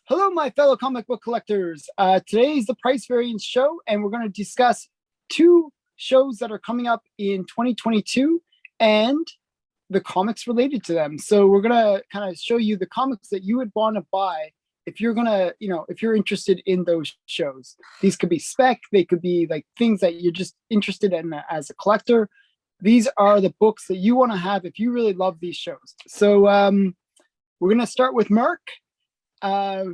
Hello, my fellow comic book collectors. Today is the price variance show, and we're going to discuss two shows that are coming up in 2022 and the comics related to them. So we're going to kind of show you the comics that you would want to buy if you're going to, if you're interested in those shows. These could be spec, they could be like things that you're just interested in as a collector. These are the books that you want to have if you really love these shows. So we're going to start with Mark.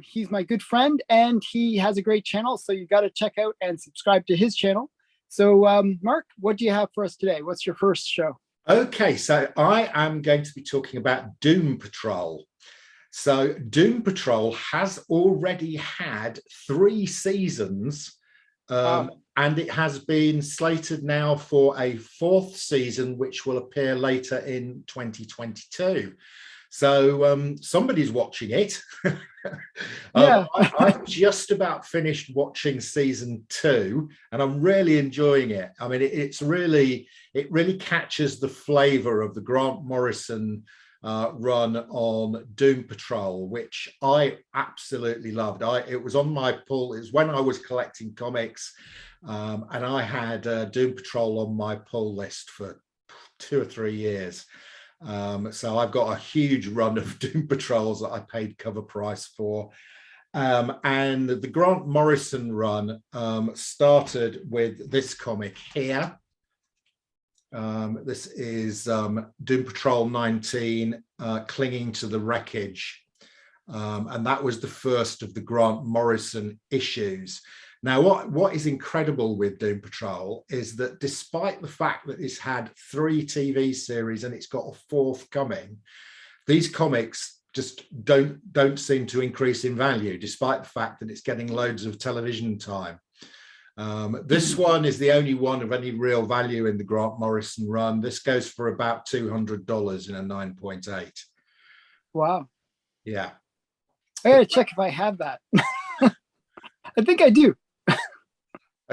He's my good friend and he has a great channel, so you got to check out and subscribe to his channel. So Mark, what do you have for us today? What's your first show? Okay, so I am going to be talking about Doom Patrol. So Doom Patrol has already had 3 seasons, and it has been slated now for a 4th season, which will appear later in 2022. So somebody's watching it. Yeah. I've just about finished watching season 2, and I'm really enjoying it. I mean, it really catches the flavor of the Grant Morrison run on Doom Patrol, which I absolutely loved. It was on my pull. It was when I was collecting comics, and I had Doom Patrol on my pull list for 2 or 3 years. So I've got a huge run of Doom Patrols that I paid cover price for. And the Grant Morrison run started with this comic here. This is Doom Patrol 19, Clinging to the Wreckage. And that was the first of the Grant Morrison issues. Now, what is incredible with Doom Patrol is that despite the fact that it's had 3 TV series and it's got a 4th coming, these comics just don't seem to increase in value, despite the fact that it's getting loads of television time. This one is the only one of any real value in the Grant Morrison run. This goes for about $200 in a 9.8. Wow. Yeah. I gotta check if I have that. I think I do.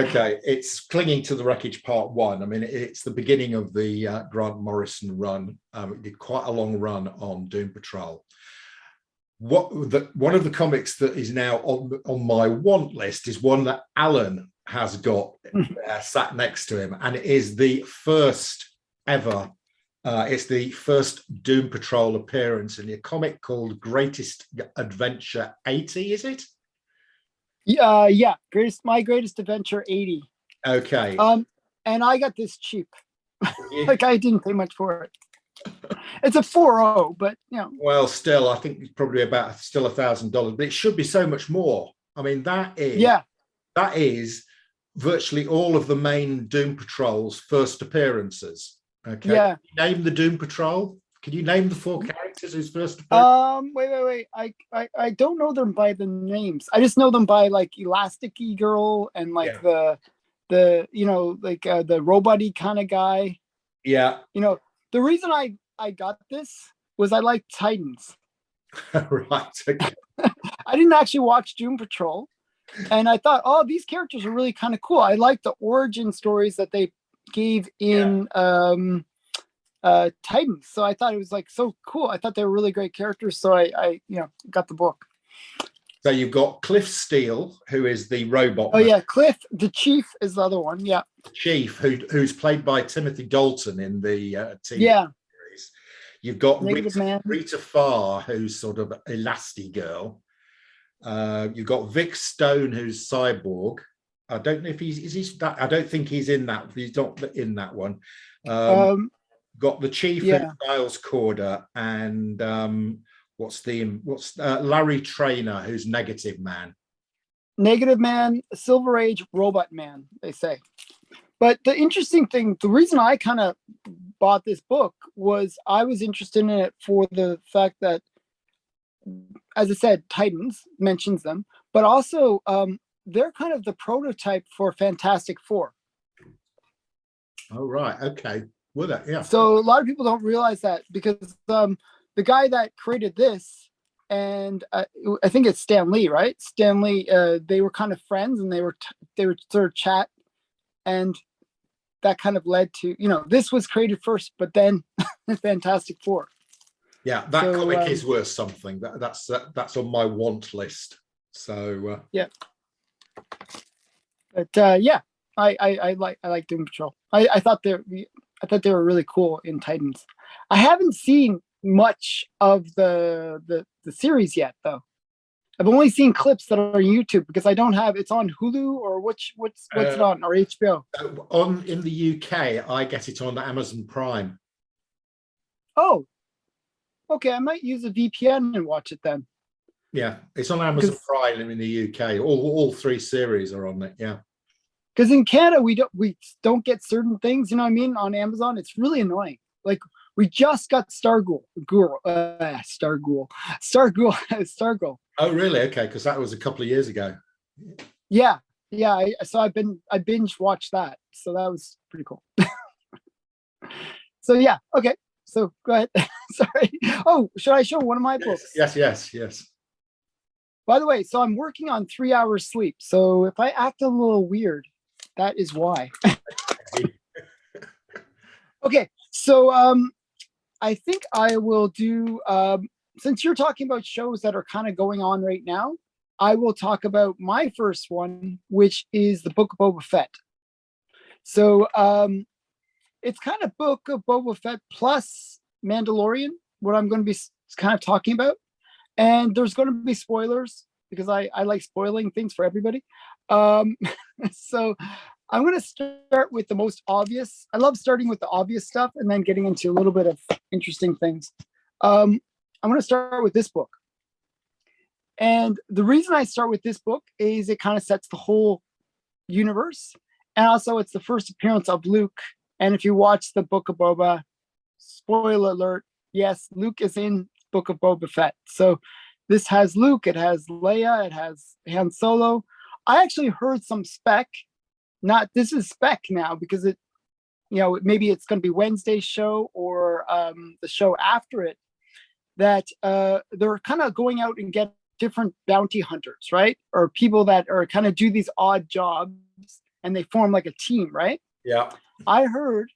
Okay, it's Clinging to the Wreckage Part 1. I mean, it's the beginning of the Grant Morrison run. It did quite a long run on Doom Patrol. One of the comics that is now on my want list is one that Alan has got sat next to him, and it is the first ever. It's the first Doom Patrol appearance in a comic called Greatest Adventure 80, is it? Yeah, My Greatest Adventure 80. Okay. And I got this cheap. Like, I didn't pay much for it. It's a 4.0, but Well, still, I think it's probably about still $1,000, but it should be so much more. I mean, that is virtually all of the main Doom Patrol's first appearances. Okay. Yeah. Name the Doom Patrol. Can you name the 4 characters whose first appearance? Wait. I don't know them by the names. I just know them by like Elasticy Girl and like the robot-y kind of guy. Yeah. The reason I got this was I like Titans. Right. Okay. I didn't actually watch Doom Patrol, and I thought, oh, these characters are really kind of cool. I like the origin stories that they gave in Titans, so I thought it was like so cool. I thought they were really great characters, so I got the book. So you've got Cliff Steele, who is the robot. Oh yeah, Cliff. The Chief is the other one. Yeah, Chief, who's played by Timothy Dalton in the TV series. You've got Rita Farr, who's sort of Elastigirl. You've got Vic Stone, who's Cyborg. I don't know if he's that. I don't think he's in that. He's not in that one. Got the Chief, who's Giles Corder, and Larry Trainer, who's Negative Man. Negative Man, Silver Age, Robot Man, they say. But the interesting thing, the reason I kind of bought this book was I was interested in it for the fact that, as I said, Titans mentions them, but also they're kind of the prototype for Fantastic Four. Oh, right. Okay. Well, yeah. So a lot of people don't realize that because the guy that created this, and I think it's Stan Lee, right? Stan Lee, they were kind of friends, and they would sort of chat, and that kind of led to this was created first, but then Fantastic Four. Yeah, that comic is worth something. That's on my want list. So yeah. But yeah, I like Doom Patrol. I thought they were really cool in Titans. I haven't seen much of the series yet, though. I've only seen clips that are on YouTube because I don't have it's on Hulu or what's it on, or HBO. on in the UK, I get it on Amazon Prime. Oh, okay. I might use a VPN and watch it then. Yeah, it's on Amazon Prime in the UK. All three series are on it. Yeah. Because in Canada we don't get certain things, you know what I mean, on Amazon. It's really annoying. Like we just got Stargirl. Oh, really? Okay, because that was a couple of years ago. Yeah. So I binge watched that. So that was pretty cool. So yeah, okay. So go ahead. Sorry. Oh, should I show one of my books? Yes. By the way, so I'm working on 3 hours sleep. So if I act a little weird, that is why. Okay, so I think I will do since you're talking about shows that are kind of going on right now, I will talk about my first one, which is the Book of Boba Fett. So it's kind of Book of Boba Fett plus Mandalorian, what I'm going to be kind of talking about. And there's going to be spoilers because I like spoiling things for everybody. So I'm going to start with the most obvious. I love starting with the obvious stuff and then getting into a little bit of interesting things. I'm going to start with this book. And the reason I start with this book is it kind of sets the whole universe. And also it's the first appearance of Luke. And if you watch the Book of Boba, spoiler alert, yes, Luke is in Book of Boba Fett. So this has Luke, it has Leia, it has Han Solo. I actually heard some spec. This is spec now because it, maybe it's going to be Wednesday's show or the show after it, that they're kind of going out and get different bounty hunters, right? Or people that are kind of do these odd jobs and they form like a team, right? Yeah. I heard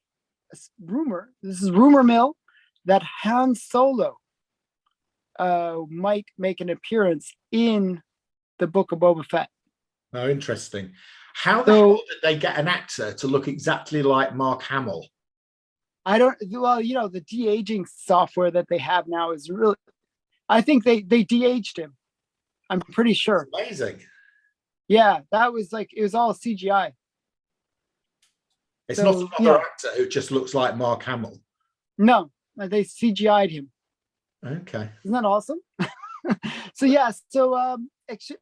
a rumor, this is rumor mill, that Han Solo might make an appearance in the Book of Boba Fett. Oh, interesting. How the hell did they get an actor to look exactly like Mark Hamill? I don't, well, the de-aging software that they have now is really, I think they de-aged him. I'm pretty sure. That's amazing. Yeah, that was it was all CGI. It's not another actor who just looks like Mark Hamill. No, they CGI'd him. Okay. Isn't that awesome? So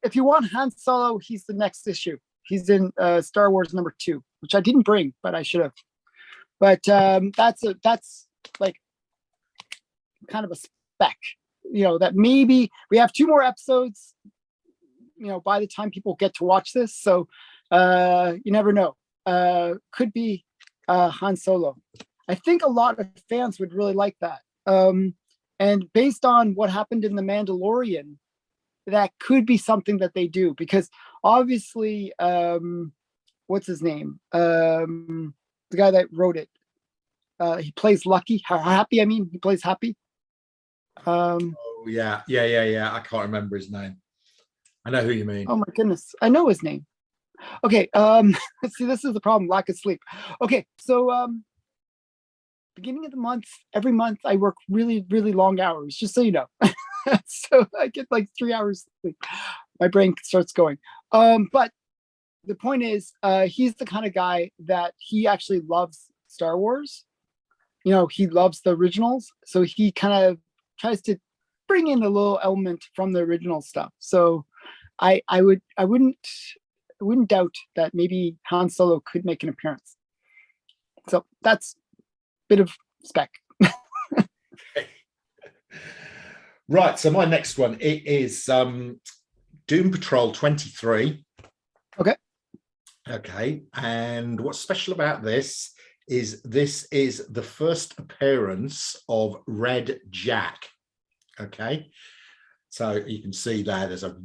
if you want Han Solo, he's the next issue. He's in Star Wars #2, which I didn't bring, but I should have. But that's like kind of a spec, that maybe we have 2 more episodes, by the time people get to watch this. So you never know. Could be Han Solo. I think a lot of fans would really like that. And based on what happened in The Mandalorian, that could be something that they do, because obviously, what's his name? The guy that wrote it, he plays Happy. I mean, he plays Happy. Oh yeah. I can't remember his name. I know who you mean. Oh my goodness, I know his name. Okay. See, this is the problem: lack of sleep. Okay, so beginning of the month, every month I work really, really long hours, just so you know. So I get like 3 hours sleep. My brain starts going. But the point is, he's the kind of guy that he actually loves Star Wars. He loves the originals. So he kind of tries to bring in a little element from the original stuff. So I wouldn't doubt that maybe Han Solo could make an appearance. So that's a bit of spec. Right, so my next one, it is Doom Patrol 23. Okay, and what's special about this is the first appearance of Red Jack. Okay, so you can see there's a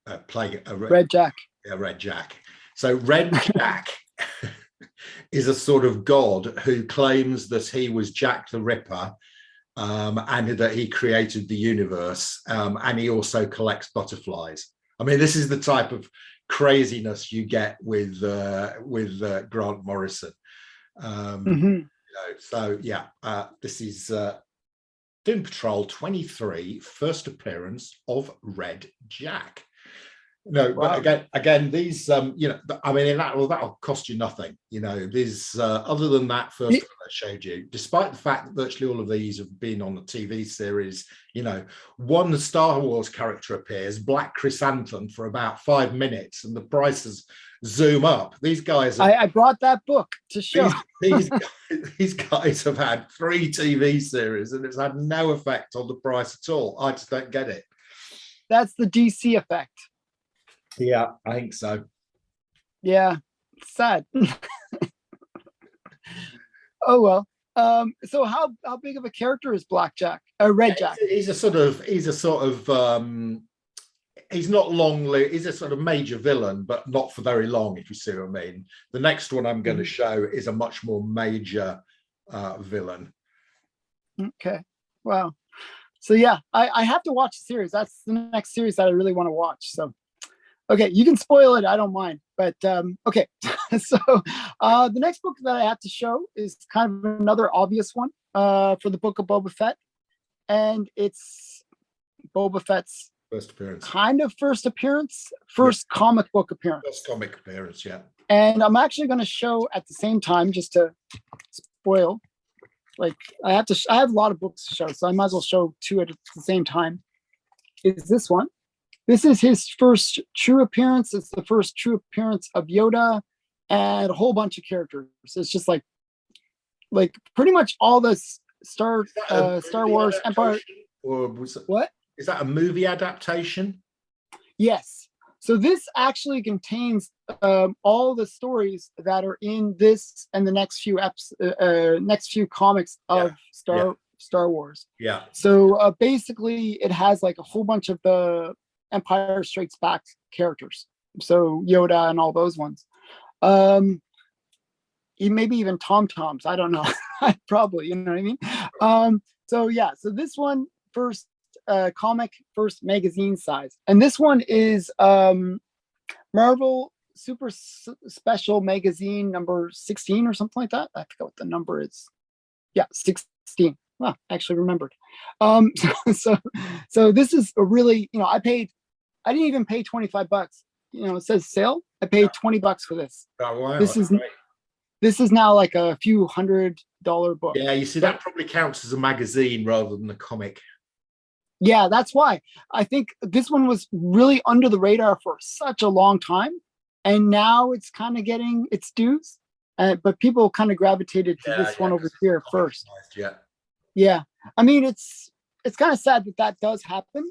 Red Jack. Yeah, Red Jack. So Red Jack is a sort of god who claims that he was Jack the Ripper, and that he created the universe, and he also collects butterflies. I mean, this is the type of craziness you get with Grant Morrison. So yeah, this is Doom Patrol 23, first appearance of Red Jack. No, wow. But again, these, I mean, that'll cost you nothing. These, other than that first one I showed you, despite the fact that virtually all of these have been on the TV series, one Star Wars character appears, Black Chrysanthemum, for about 5 minutes, and the prices zoom up. These guys, I brought that book to show. These guys have had 3 TV series, and it's had no effect on the price at all. I just don't get it. That's the DC effect. Yeah, I think so. Yeah, it's sad. Oh well. So how big of a character is Red Jack? He's a sort of he's not long-lived. He's a sort of major villain, but not for very long, if you see what I mean. The next one I'm going to show is a much more major villain. Okay. Wow. So yeah, I have to watch the series. That's the next series that I really want to watch. So okay, you can spoil it. I don't mind. But okay, so the next book that I have to show is kind of another obvious one for the book of Boba Fett. And it's Boba Fett's first appearance. Kind of first appearance, comic book appearance. First comic appearance, yeah. And I'm actually going to show at the same time, just to spoil. Like I have a lot of books to show, so I might as well show 2 at the same time. Is this one? This is his first true appearance. It's the first true appearance of Yoda and a whole bunch of characters. It's just like pretty much all the Star Wars Empire. Or was it, what? Is that a movie adaptation? Yes. So this actually contains all the stories that are in this and the next few comics of Star Wars. Yeah. So basically, it has like a whole bunch of the Empire Strikes Back characters, so Yoda and all those ones. Maybe even Tom Toms. I don't know. Probably, you know what I mean. So yeah. So this one first comic, first magazine size, and this one is Marvel Super Special Magazine number 16 or something like that. I forgot what the number is. Yeah, 16. Well, I actually remembered. So this is a really, I didn't even pay $25. It says sale. I paid $20 for this. Oh, wow. This is now like a few $100 book. Yeah, you see, that probably counts as a magazine rather than a comic. Yeah, that's why. I think this one was really under the radar for such a long time. And now it's kind of getting its dues. But people kind of gravitated to this one over here first. Yeah. I mean, it's kind of sad that does happen.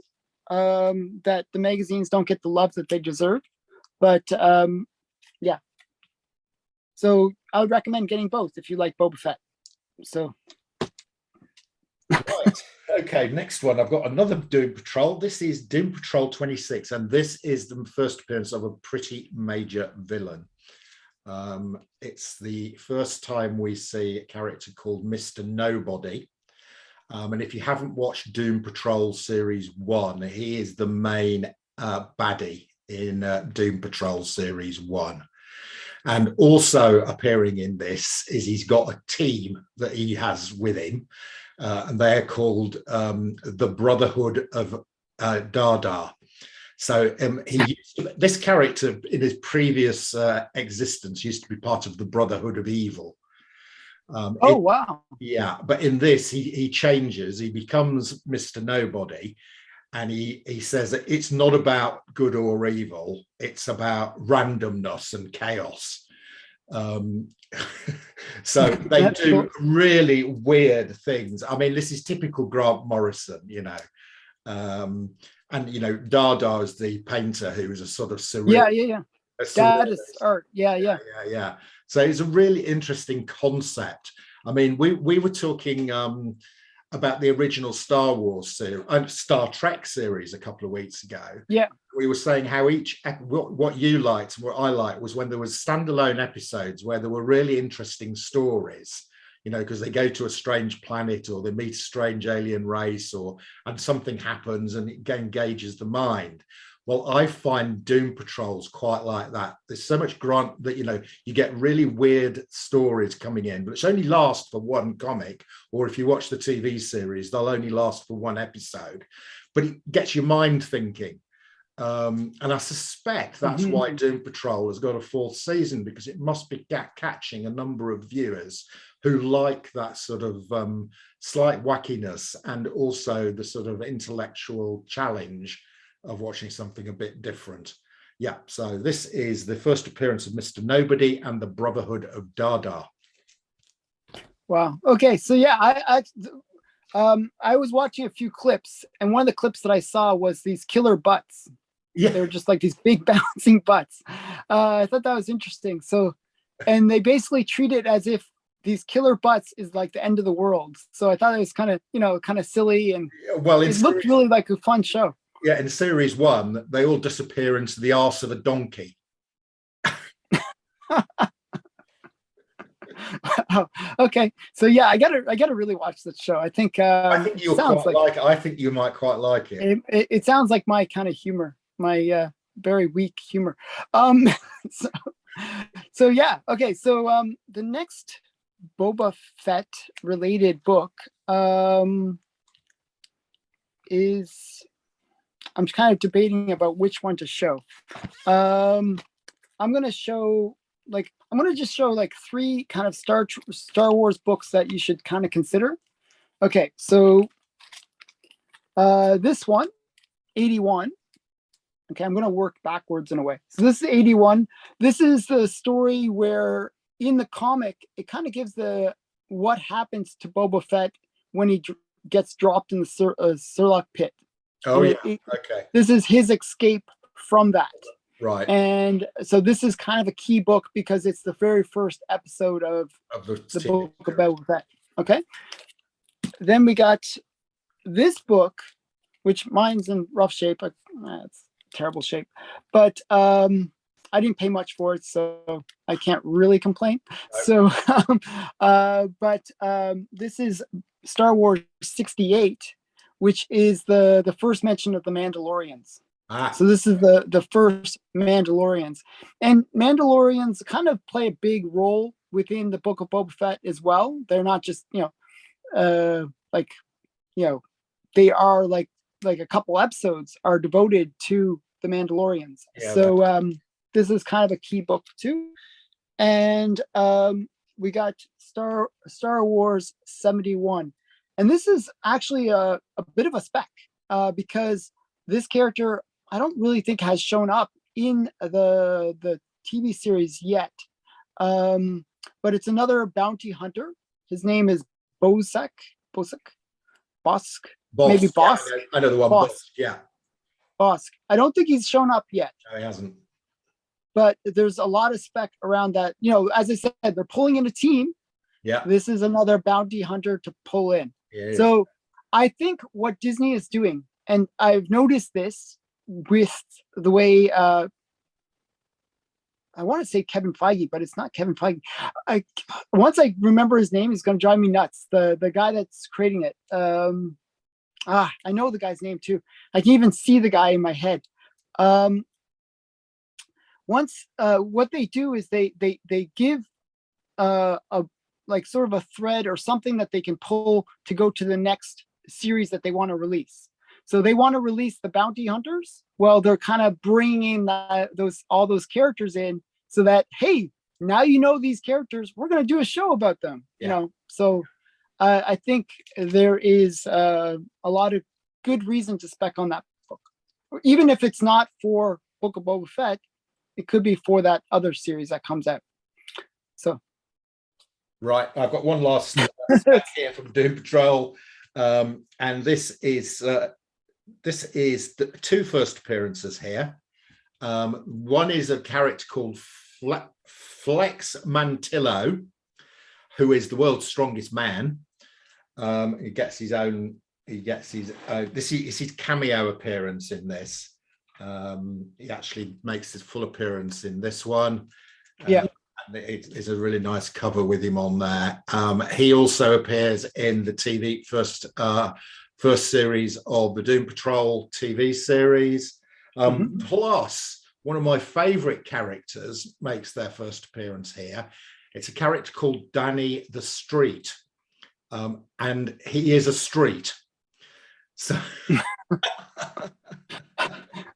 That the magazines don't get the love that they deserve. But yeah. So I would recommend getting both if you like Boba Fett. So right. Okay, next one. I've got another Doom Patrol. This is Doom Patrol 26, and this is the first appearance of a pretty major villain. It's the first time we see a character called Mr. Nobody. And if you haven't watched Doom Patrol Series 1, he is the main baddie in Doom Patrol Series 1. And also appearing in this is he's got a team that he has with him, and they're called the Brotherhood of Dada. So this character in his previous existence used to be part of the Brotherhood of Evil. Wow. Yeah, but in this, he changes. He becomes Mr. Nobody, and he says that it's not about good or evil. It's about randomness and chaos. So they do really weird things. I mean, this is typical Grant Morrison, and Dada is the painter who is a sort of surreal. Yeah. That is art. Yeah. So it's a really interesting concept. I mean, we were talking about the original Star Wars series, Star Trek series a couple of weeks ago. Yeah. We were saying how what you liked and what I liked was when there was standalone episodes where there were really interesting stories, because they go to a strange planet or they meet a strange alien race and something happens and it engages the mind. Well, I find Doom Patrols quite like that. There's so much grunt that, you get really weird stories coming in, but it's only last for one comic, or if you watch the TV series, they'll only last for one episode, but it gets your mind thinking. And I suspect that's why Doom Patrol has got a fourth season, because it must be catching a number of viewers who like that sort of slight wackiness and also the sort of intellectual challenge of watching something a bit different. Yeah, so this is the first appearance of Mr. Nobody and the Brotherhood of Dada. Wow. Okay, so yeah, I was watching a few clips, and one of the clips that I saw was these killer butts. Yeah, they were just like these big bouncing butts. I thought that was interesting. So, and they basically treat it as if these killer butts is like the end of the world. So I thought it was kind of silly, and it looked really like a fun show. Yeah, in series 1, they all disappear into the arse of a donkey. Oh, okay, so yeah, I gotta really watch this show. I think you'll quite like it. I think you might quite like it. It sounds like my kind of humor, my very weak humor. So yeah, okay. So the next Boba Fett related book is, I'm kind of debating about which one to show. I'm gonna just show like 3 kind of Star Wars books that you should kind of consider. Okay, so this one, 81. Okay, I'm gonna work backwards in a way. So this is 81. This is the story where in the comic it kind of gives what happens to Boba Fett when he gets dropped in the Surlok pit. Oh yeah. Okay. This is his escape from that. Right. And so this is kind of a key book because it's the very first episode of the book about that. Okay. Then we got this book, which mine's in rough shape. It's terrible shape, but I didn't pay much for it, so I can't really complain. So, but this is Star Wars 68, which is the first mention of the Mandalorians. So this is the first Mandalorians, and Mandalorians kind of play a big role within the Book of Boba Fett as well. They're not just they are like a couple episodes are devoted to the Mandalorians. Yeah, so this is kind of a key book too, and we got Star Wars 71, and this is actually a bit of a spec because this character I don't really think has shown up in the TV series yet. But it's another bounty hunter. His name is Bosk. Maybe Bosk. Yeah, I know the one. Bosk. Yeah. Bosk. I don't think he's shown up yet. No, he hasn't. But there's a lot of spec around that. As I said, they're pulling in a team. Yeah. This is another bounty hunter to pull in. Yeah, so I think what Disney is doing, and I've noticed this with the way I want to say Kevin Feige, but it's not Kevin Feige. Once I remember his name, he's going to drive me nuts. The guy that's creating it. I know the guy's name too. I can even see the guy in my head. What they do is they give a like sort of a thread or something that they can pull to go to the next series that they want to release. So they want to release the bounty hunters. Well, they're kind of bringing all those characters in so that, hey, now you know these characters, we're going to do a show about them. Yeah. So I think there is a lot of good reason to spec on that book. Even if it's not for Book of Boba Fett, it could be for that other series that comes out. So. Right. I've got one last spec here from Doom Patrol. And this is the 2 first appearances here. One is a character called Flex Mantillo, who is the world's strongest man. He gets his this is his cameo appearance in this. He actually makes his full appearance in this one. It is a really nice cover with him on there. He also appears in the TV first series of the Doom Patrol TV series. Mhm. Plus, one of my favorite characters makes their first appearance here. It's a character called Danny the Street, and he is a street. So,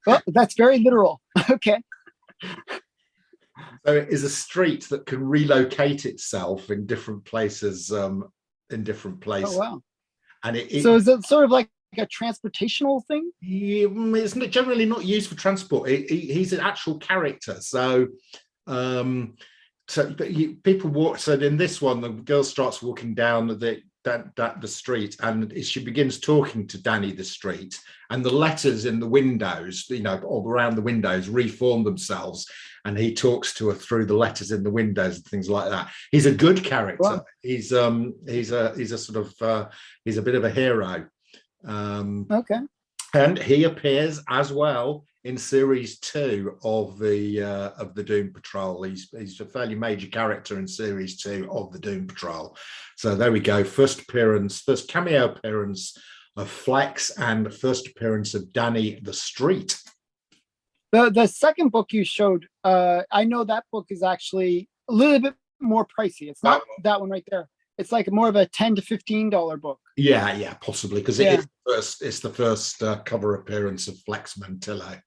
Well, that's very literal. Okay. so it is a street that can relocate itself in different places. In different Oh places, wow. and it So is it sort of like a transportational thing? it's generally not used for transport. He's an actual character, so people walk. So in this one, the girl starts walking down the street, and she begins talking to Danny the Street, and the letters in the windows, all around the windows, reform themselves, and he talks to her through the letters in the windows and things like that. He's a good character. Wow. He's a sort of he's a bit of a hero. Okay. And he appears as well in series 2 of the Doom Patrol. He's a fairly major character in series 2 of the Doom Patrol. So there we go. First cameo appearance of Flex, and first appearance of Danny the Street. The second book you showed, I know that book is actually a little bit more pricey. It's not that one right there. It's like more of a $10 to $15 book. Yeah, possibly, because it's the first cover appearance of Flex Mantillo.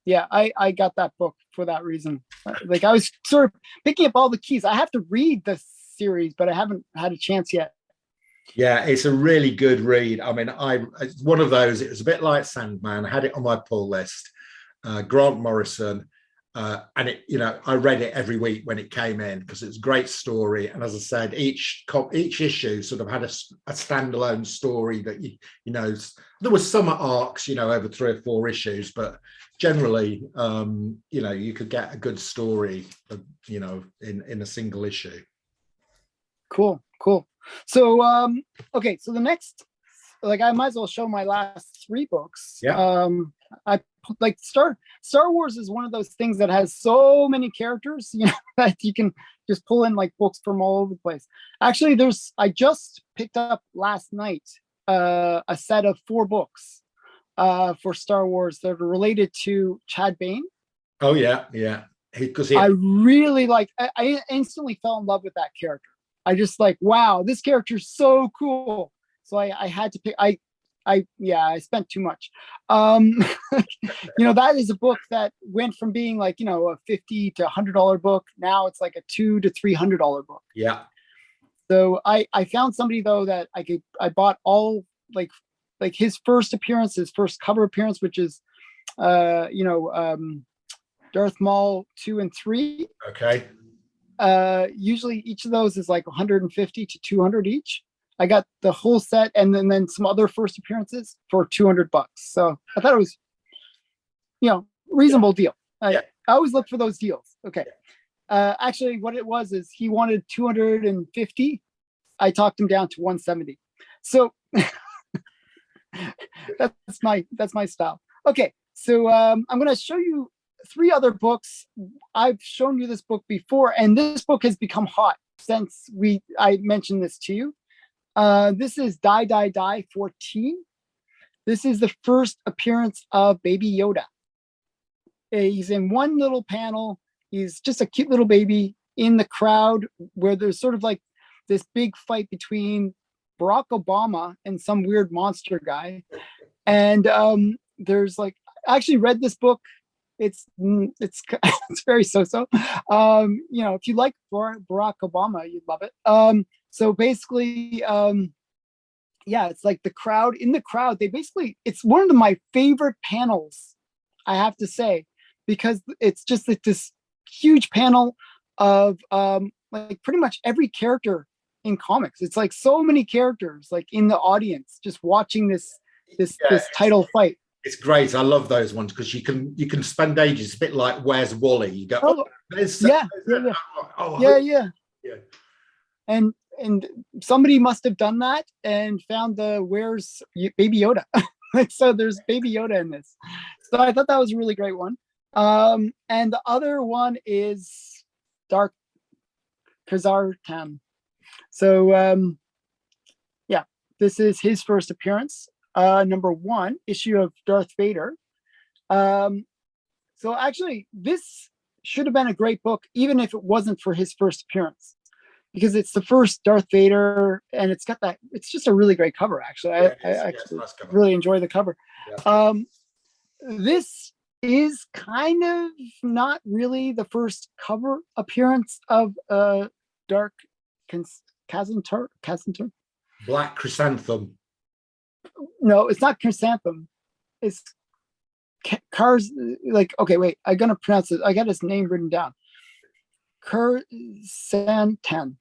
Yeah, I got that book for that reason. Like I was sort of picking up all the keys. I have to read the series, but I haven't had a chance yet. Yeah, it's a really good read. I mean, it's one of those. It was a bit like Sandman. I had it on my pull list. Grant Morrison, and I read it every week when it came in because it's a great story. And as I said, each issue sort of had a standalone story that there was some arcs, over 3 or 4 issues, but generally, you could get a good story, in a single issue. Cool. So, okay. So the next, I might as well show my last 3 books. Yeah. I like Star Wars is one of those things that has so many characters, that you can just pull in like books from all over the place. Actually, I just picked up last night a set of 4 books for Star Wars that are related to Chad Bane. Oh yeah. Because I really I instantly fell in love with that character. I just wow, this character is so cool. So I had to pick. I spent too much. That is a book that went from being a $50 to $100 book. Now it's like a $200 to $300 book. Yeah. So I found somebody though that I bought all like his first appearance, his first cover appearance, which is Darth Maul 2 and 3. Okay. Usually each of those is like 150 to 200 each. I got the whole set and then some other first appearances for $200. So I thought it was, reasonable deal. I always look for those deals. Okay. Actually what it was is he wanted 250. I talked him down to 170. So that's my style. Okay. So I'm going to show you 3 other books. I've shown you this book before, and this book has become hot since I mentioned this to you. This is Die Die Die 14. This is the first appearance of Baby Yoda. He's in one little panel. He's just a cute little baby in the crowd where there's sort of like this big fight between Barack Obama and some weird monster guy. And there's I actually read this book. It's very so-so. If you like Barack Obama, you'd love it. So basically, it's like the crowd. In the crowd, it's one of my favorite panels, I have to say, because it's just like this huge panel of pretty much every character in comics. It's like so many characters in the audience just watching this title fight. It's great. I love those ones because you can spend ages. It's a bit like Where's Wally? You go, yeah. And somebody must have done that and found where's Baby Yoda. So there's Baby Yoda in this. So I thought that was a really great one. And the other one is Dark Khazar-Tam. So this is his first appearance. #1 issue of Darth Vader. So actually, this should have been a great book, even if it wasn't for his first appearance, because it's the first Darth Vader, and it's got that. It's just a really great cover. Actually, I actually nice cover. really enjoy the cover. Yeah. This is kind of not really the first cover appearance of Dark Chrysanthemum. Black Chrysanthemum. No, it's not Chrysanthemum. It's Cars. Like, okay, wait, I'm gonna pronounce it. I got his name written down. Chrysanthemum.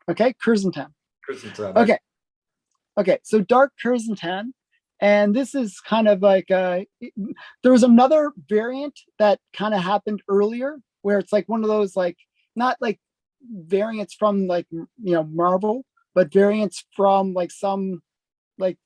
Okay, Chrysanthemum. Okay. Okay, so Dark Chrysanthemum. And this is kind of like there was another variant that kind of happened earlier where it's like one of those, like, not like variants from, like, Marvel, but variants from like some, like,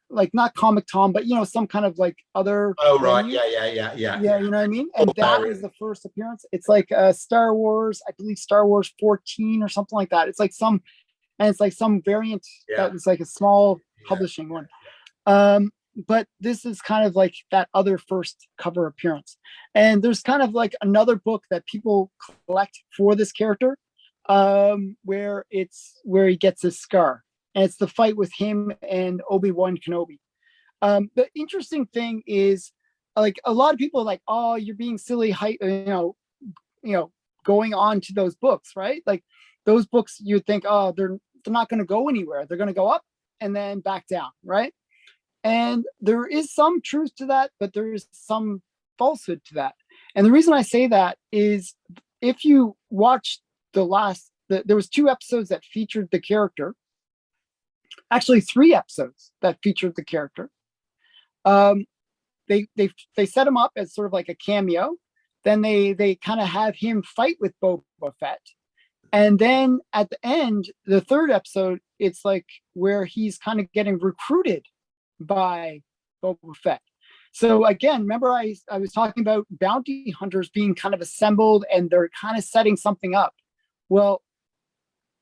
like not Comic Tom, but some kind of like other. Oh right, venue. yeah. Yeah, you know what I mean? And that was the first appearance. It's like Star Wars, I believe Star Wars 14 or something like that. It's like some variant that was like a small publishing one. But this is kind of like that other first cover appearance. And there's kind of like another book that people collect for this character, where he gets his scar. And it's the fight with him and Obi-Wan Kenobi. The interesting thing is, like, a lot of people are like, oh, you're being silly, going on to those books, right? Like, those books, you'd think, oh, they're not going to go anywhere. They're going to go up and then back down, right? And there is some truth to that, but there is some falsehood to that. And the reason I say that is, if you watch there was 2 episodes that featured the character. Actually, 3 episodes that featured the character. They set him up as sort of like a cameo. Then they kind of have him fight with Boba Fett. And then at the end, the 3rd episode, it's like where he's kind of getting recruited by Boba Fett. So again, remember I was talking about bounty hunters being kind of assembled and they're kind of setting something up. Well,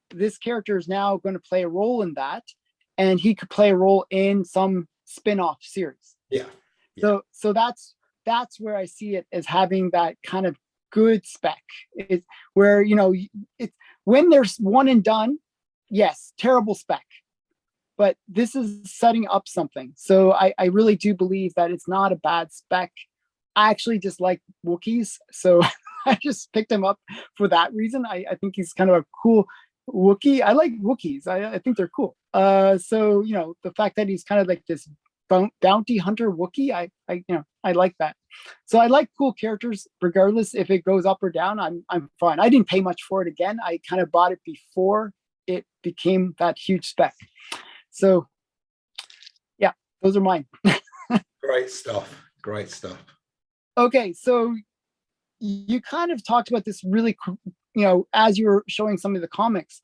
this character is now going to play a role in that, and he could play a role in some spin-off series. Yeah. So that's where I see it as having that kind of good spec. It's where, it's when there's one and done, yes, terrible spec. But this is setting up something. So I really do believe that it's not a bad spec. I actually just like Wookiees. So I just picked him up for that reason. I think he's kind of a cool Wookiee. I like Wookiees. I think they're cool. So, the fact that he's kind of like this bounty hunter Wookiee, I like that. So I like cool characters, regardless if it goes up or down. I'm fine. I didn't pay much for it again. I kind of bought it before it became that huge spec. So, yeah, those are mine. Great stuff. Okay, so you kind of talked about this really, as you were showing some of the comics.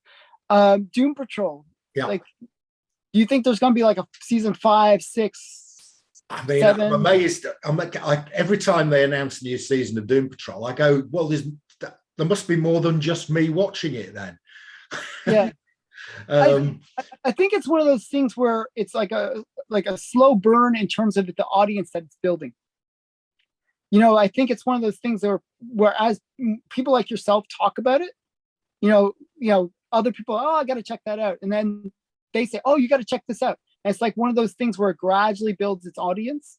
Doom Patrol. Yeah. Like, do you think there's going to be like a season 5, 6? I mean, 7? I'm amazed. Every time they announce a new season of Doom Patrol, I go, well, there must be more than just me watching it then. Yeah. I think it's one of those things where it's like a slow burn in terms of the audience that it's building. I think it's one of those things where as people like yourself talk about it, other people, oh, I got to check that out. And then they say, oh, you got to check this out. And it's like one of those things where it gradually builds its audience.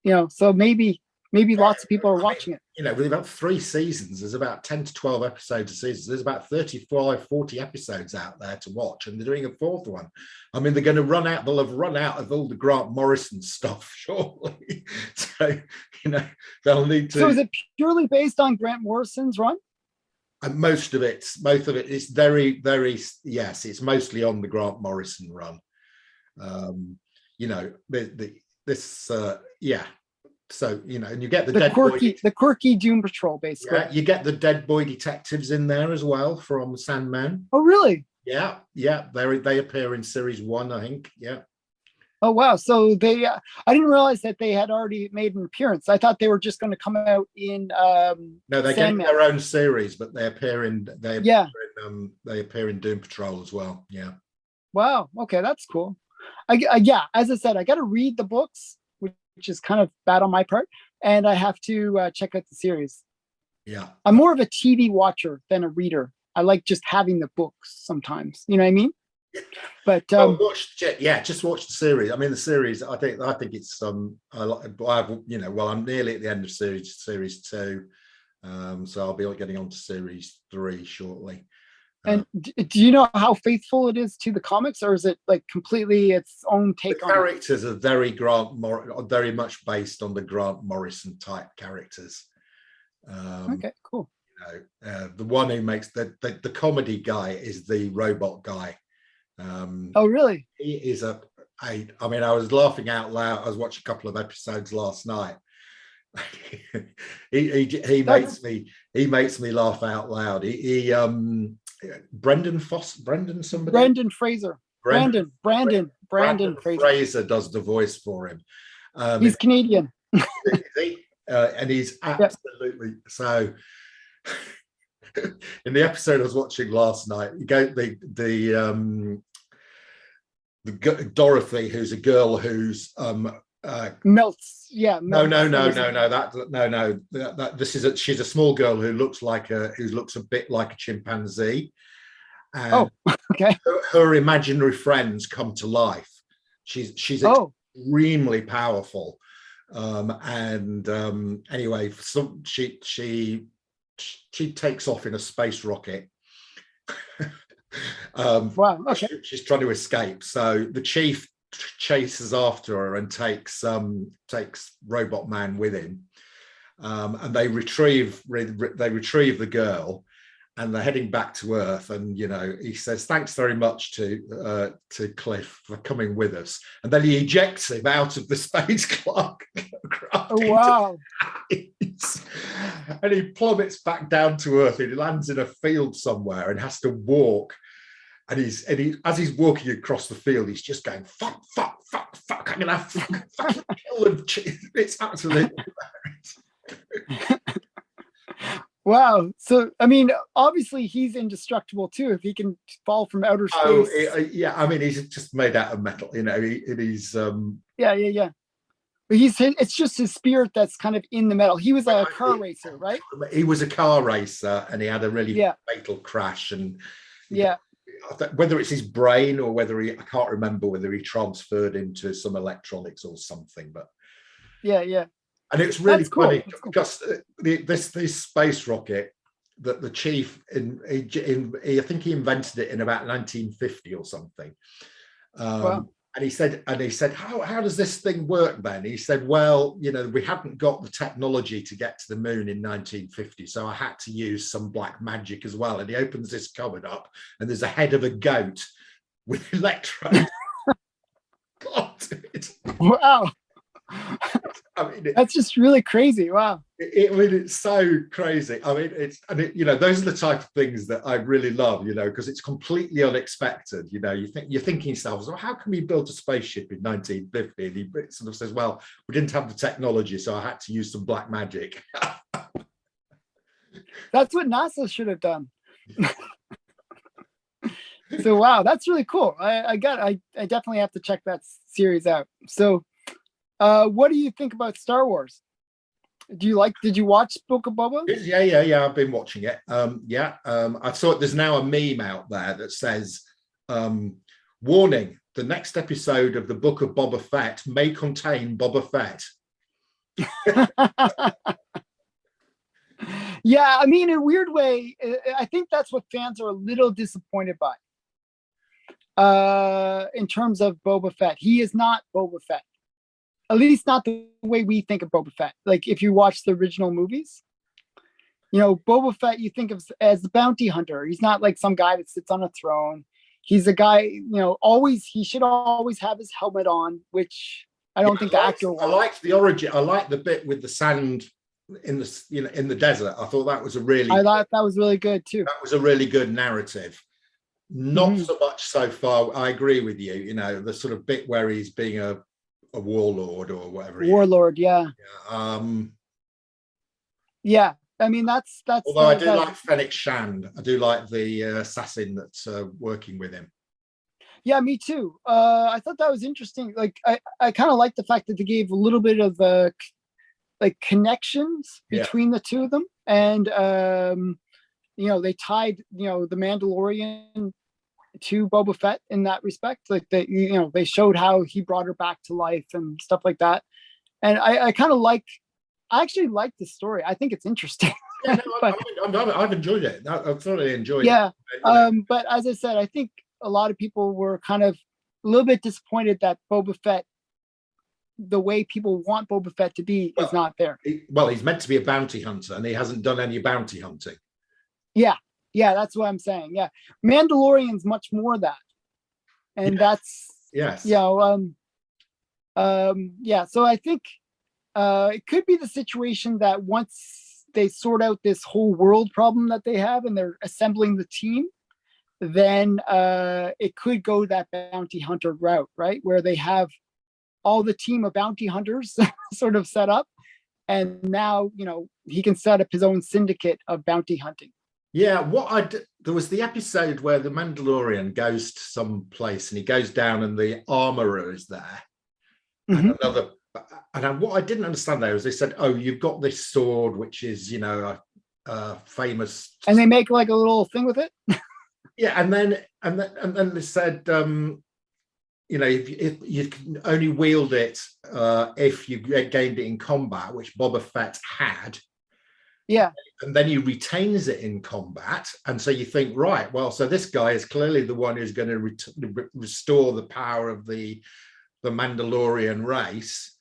So maybe lots of people are watching it. With about 3 seasons, there's about 10 to 12 episodes a season. There's about 35, 40 episodes out there to watch, and they're doing a 4th one. I mean, they're going to run out. They'll have run out of all the Grant Morrison stuff, surely. So, they'll need to. So is it purely based on Grant Morrison's run? And most of it is very, very, yes, it's mostly on the Grant Morrison run. Yeah. So, and you get the quirky Doom Patrol, basically. Yeah, you get the Dead Boy detectives in there as well from Sandman. Oh, really? Yeah. They appear in series 1, I think. Yeah. Oh, wow. So they, I didn't realize that they had already made an appearance. I thought they were just going to come out in. No, they get their own series, but they appear in. They appear in Doom Patrol as well. Yeah. Wow. Okay, that's cool. Yeah, as I said, I got to read the books, which is kind of bad on my part, and I have to check out the series. Yeah. I'm more of a TV watcher than a reader. I like just having the books sometimes. You know what I mean? But Well, just watch the series. I mean, the series. I think it's I'm nearly at the end of series 2, so I'll be getting on to series 3 shortly. and do you know how faithful it is to the comics, or is it like completely its own take on it? Characters are very much based on the Grant Morrison type characters. Okay, cool. The one who makes the comedy guy is the robot guy. Oh, really? He is I mean, I was laughing out loud. I was watching a couple of episodes last night. he makes me laugh out loud. Brendan somebody. Brendan Fraser. Brandon Fraser does the voice for him. He's Canadian. And he's absolutely so. In the episode I was watching last night, you go the Dorothy, who's a girl who's melts. Yeah. Melts. She's a small girl who looks a bit like a chimpanzee. And okay. Her imaginary friends come to life. She's extremely powerful. Anyway, she takes off in a space rocket. Wow. Okay. She's trying to escape. So the chief chases after her and takes Robot Man with him, and they retrieve the girl, and they're heading back to Earth. And he says thanks very much to Cliff for coming with us, and then he ejects him out of the spacecraft. Oh, wow. And he plummets back down to Earth, and he lands in a field somewhere and has to walk. And as he's walking across the field, he's just going, fuck, I'm gonna fucking kill him. It's absolutely hilarious. Wow. So, I mean, obviously he's indestructible too, if he can fall from outer space. Yeah. I mean, he's just made out of metal, he's Yeah. But it's just his spirit that's kind of in the metal. He was a car racer, right? He was a car racer, and he had a really fatal crash. And whether it's his brain or I can't remember whether he transferred into some electronics or something. But yeah. And it's really funny because this space rocket that the chief I think he invented it in about 1950 or something. Wow. And he said, how does this thing work then? He said, well, we hadn't got the technology to get to the moon in 1950, so I had to use some black magic as well. And he opens this cupboard up, and there's a head of a goat with electrodes. Wow. I mean, that's just really crazy. Wow. It's so crazy. I mean, those are the type of things that I really love, because it's completely unexpected. You're thinking yourself, well, how can we build a spaceship in 1950? And he sort of says, well, we didn't have the technology, so I had to use some black magic. That's what NASA should have done. So, wow, that's really cool. I definitely have to check that series out. So, what do you think about Star Wars? Did you watch Book of Boba? Yeah. I've been watching it. I saw it. There's now a meme out there that says, warning, the next episode of the Book of Boba Fett may contain Boba Fett. Yeah, I mean, in a weird way, I think that's what fans are a little disappointed by. In terms of Boba Fett, he is not Boba Fett. At least not the way we think of Boba Fett. Like if you watch the original movies, Boba Fett, you think of as the bounty hunter. He's not like some guy that sits on a throne. He's a guy, he should always have his helmet on, which I don't think the actor wants. I liked the origin. I liked the bit with the sand in the desert. I thought that was I thought that was really good too. That was a really good narrative. Not so much so far. I agree with you. The sort of bit where he's being a warlord or whatever. Warlord, yeah. Yeah. I mean, that's. Although I do like Fennec Shand. I do like the assassin that's working with him. Yeah, me too. I thought that was interesting. Like, I kind of like the fact that they gave a little bit of like connections Yeah. between the two of them, and they tied the Mandalorian to Boba Fett in that respect. Like they showed how he brought her back to life and stuff like that. And I kind of like. I actually like the story. I think it's interesting. Yeah, no, But I've enjoyed it. I've thoroughly enjoyed it. yeah, but as I said, I think a lot of people were kind of a little bit disappointed that Boba Fett, the way people want Boba Fett to be, is not there. He's meant to be a bounty hunter, and he hasn't done any bounty hunting. Yeah, that's what I'm saying. Yeah, Mandalorian's much more that, and that's yes, yeah. So I think it could be the situation that once they sort out this whole world problem that they have, and they're assembling the team, then it could go that bounty hunter route, right? Where they have all the team of bounty hunters sort of set up. And now, he can set up his own syndicate of bounty hunting. Yeah, there was the episode where the Mandalorian goes to some place and he goes down and the armorer is there. Mm-hmm. And what I didn't understand there was they said, "Oh, you've got this sword, which is, a famous." And they make like a little thing with it. Yeah, and then they said, if you can only wield it if you gained it in combat, which Boba Fett had. Yeah. And then he retains it in combat. And so you think, right, well, so this guy is clearly the one who's going to restore the power of the Mandalorian race.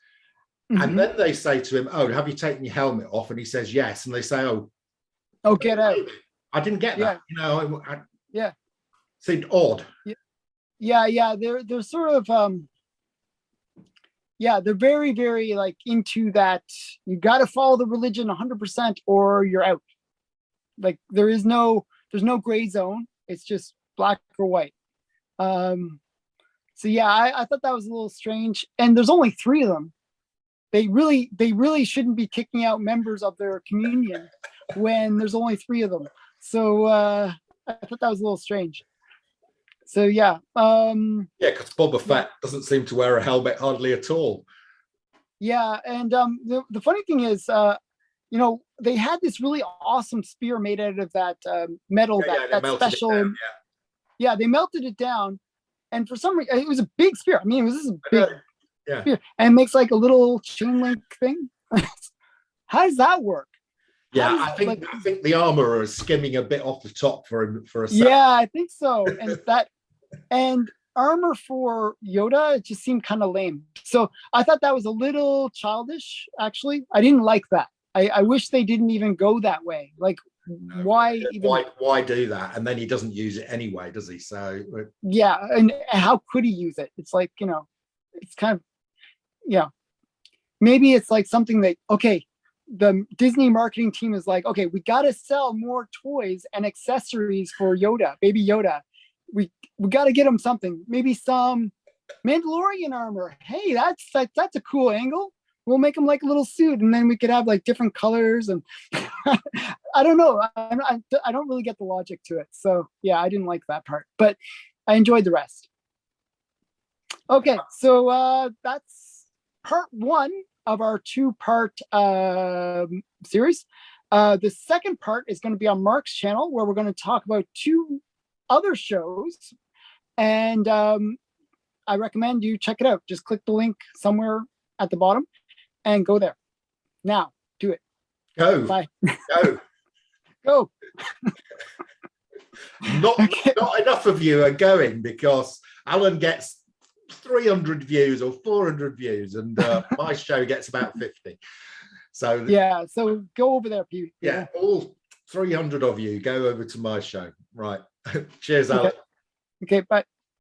Mm-hmm. And then they say to him, "Oh, have you taken your helmet off?" And he says, "Yes." And they say, "Oh, get out." I didn't get that. Yeah. Seemed odd. Yeah. They're sort of they're very, very like into that. You got to follow the religion 100% or you're out. Like there's no gray zone. It's just black or white. So yeah, I thought that was a little strange. And there's only 3 of them. They really shouldn't be kicking out members of their communion when there's only 3 of them. So I thought that was a little strange. So yeah. Because Boba Fett doesn't seem to wear a helmet hardly at all. Yeah, and the funny thing is, they had this really awesome spear made out of that metal, that special. Yeah, they melted it down, and for some reason, it was a big spear. I mean, it was just a big spear, and it makes like a little chain link thing. How does that work? Yeah, I think the armorer is skimming a bit off the top for a second. Yeah, I think so, and armor for Yoda, it just seemed kind of lame. So I thought that was a little childish, actually. I didn't like that. I wish they didn't even go that way. Like, why do that? And then he doesn't use it anyway, does he? So yeah, and how could he use it? It's like, it's kind of, maybe it's like something that, okay, the Disney marketing team is like, okay, we got to sell more toys and accessories for Yoda, baby Yoda. We got to get him something, maybe some Mandalorian armor. Hey, that's a cool angle. We'll make him like a little suit, and then we could have like different colors. And I don't know. I don't really get the logic to it. So yeah, I didn't like that part, but I enjoyed the rest. Okay, so that's part 1 of our 2-part series. The second part is going to be on Mark's channel, where we're going to talk about 2 other shows, and I recommend you check it out. Just click the link somewhere at the bottom and go there. Now, do it. Go. Bye. Go. Go. Not enough of you are going, because Alan gets 300 views or 400 views, and my show gets about 50. So yeah, so go over there, Pete. Yeah, all 300 of you go over to my show. Right. Cheers, Alan. Okay, bye.